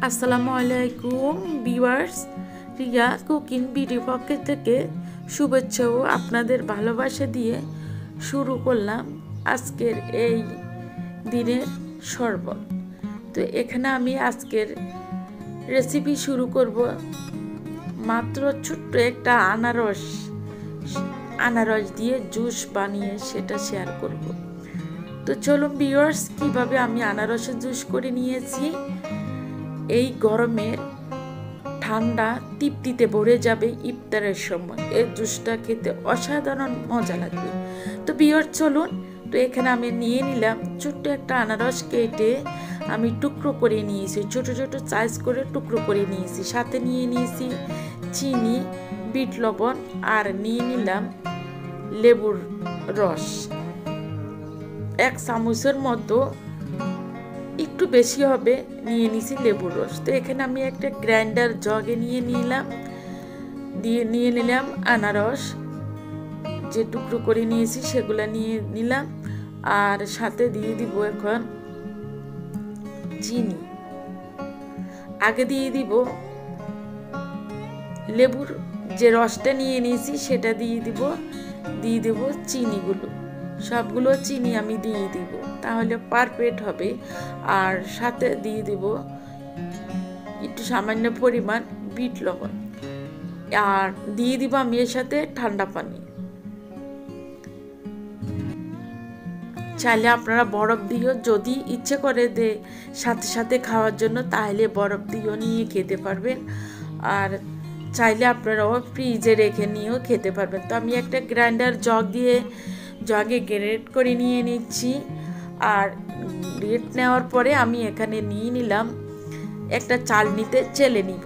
আসসালামু আলাইকুম viewers, Riya cooking video পক্ষ থেকে শুভেচ্ছা ও আপনাদের ভালোবাসা দিয়ে শুরু করলাম আজকের এই দিনের শরবত। তো এখানে আমি আজকের রেসিপি শুরু করব মাত্র ছোট্ট একটা আনারস দিয়ে জুস বানিয়ে সেটা শেয়ার করব। তো চলুন ভিউয়ার্স, কিভাবে আমি আনারসের জুস করে নিয়েছি। এই গরমের ঠান্ডা তৃপ্তিতে ভরে যাবে ইফতারের সময়। এই জুসটা খেতে অসাধারণ মজা লাগবে। তো ভিউয়ার্স চলুন, তো এখানে আমি নিয়ে নিলাম ছোট্ট একটা আনারস, কেটে আমি টুকরো করে নিয়েছি, ছোট ছোট সাইজ করে টুকরো করে নিয়েছি। সাথে নিয়ে নিয়েছি চিনি, বিট লবণ, আর নিয়ে নিলাম লেবুর রস 1 চামচের মতো, একটু বেশি হবে, নিয়ে নিছি লেবুর রস। তো এখানে আমি একটা গ্রাইন্ডার জগে নিয়ে নিলাম আনারস, যে টুকরো করে নিয়েছি সেগুলা নিয়ে নিলাম, আর সাথে দিয়ে দিব এখন চিনি। আগে দিয়ে দিব লেবুর যে রসটা নিয়ে নিয়েছি সেটা দিয়ে দিব চিনিগুলো, সবগুলো চিনি আমি দিয়ে দিব, তাহলে পারফেক্ট হবে। আর সাথে দিয়ে দিব একটু সামান্য পরিমাণ বিট লবণ, আর দিয়ে দিব আমি এর সাথে ঠান্ডা পানি। চাইলে আপনারা বরফ দিয়েও, যদি ইচ্ছে করে সাথে সাথে খাওয়ার জন্য, তাহলে বরফ দিয়েও নিয়ে খেতে পারবেন। আর চাইলে আপনারাও ফ্রিজে রেখে নিয়েও খেতে পারবেন। তো আমি একটা গ্রাইন্ডার জগে গ্রেট করে নিয়ে নিচ্ছি। আর গ্রেট নেওয়ার পরে আমি এখানে নিয়ে নিলাম একটা চালনিতে চেলে নিব।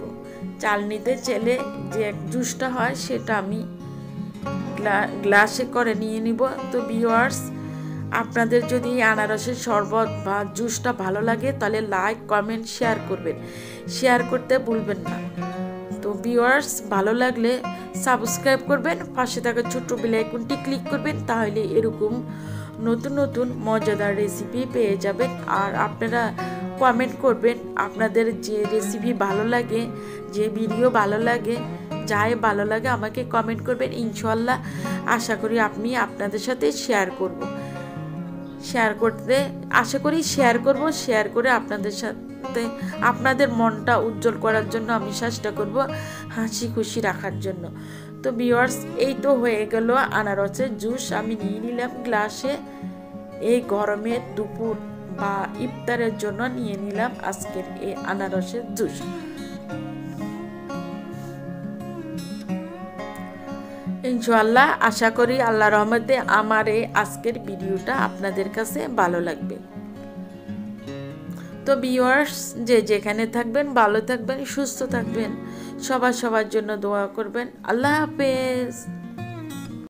চালনিতে চেলে যে জুসটা হয় সেটা আমি গ্লাসে করে নিয়ে নিব। তো ভিউয়ার্স, আপনাদের যদি আনারসের শরবত বা জুসটা ভালো লাগে তাহলে লাইক, কমেন্ট, শেয়ার করবেন, শেয়ার করতে ভুলবেন না। তো ভিউয়ার্স, ভালো লাগলে সাবস্ক্রাইব করবেন, পাশে থাকা ছোট্ট বেল আইকনটি ক্লিক করবেন, তাহলে এরকম নতুন নতুন মজাদার রেসিপি পেয়ে যাবেন। আর আপনারা কমেন্ট করবেন আপনাদের যে রেসিপি ভালো লাগে, যে ভিডিও ভালো লাগে, যাই ভালো লাগে আমাকে কমেন্ট করবেন। ইনশাআল্লাহ আশা করি আপনাদের সাথে শেয়ার করে আপনাদের সাথে আপনাদের মনটা উজ্জ্বল করার জন্য আমি চেষ্টা করব, হাসি খুশি রাখার জন্য। তো ভিউয়ার্স, এই তো হয়ে গেল আনারসের জুস। আমি নিয়ে নিলাম গ্লাসে। এই গরমের দুপুর বা ইফতারের জন্য নিয়ে নিলাম আজকের এই আনারসের জুস। ইনশাআল্লাহ আশা করি আল্লাহর রহমতে আমার এই আজকের ভিডিওটা আপনাদের কাছে ভালো লাগবে। তো ভিউয়ার্স, যে যেখানে থাকবেন ভালো থাকবেন, সুস্থ থাকবেন, সবার জন্য দোয়া করবেন। আল্লাহ হাফেজ।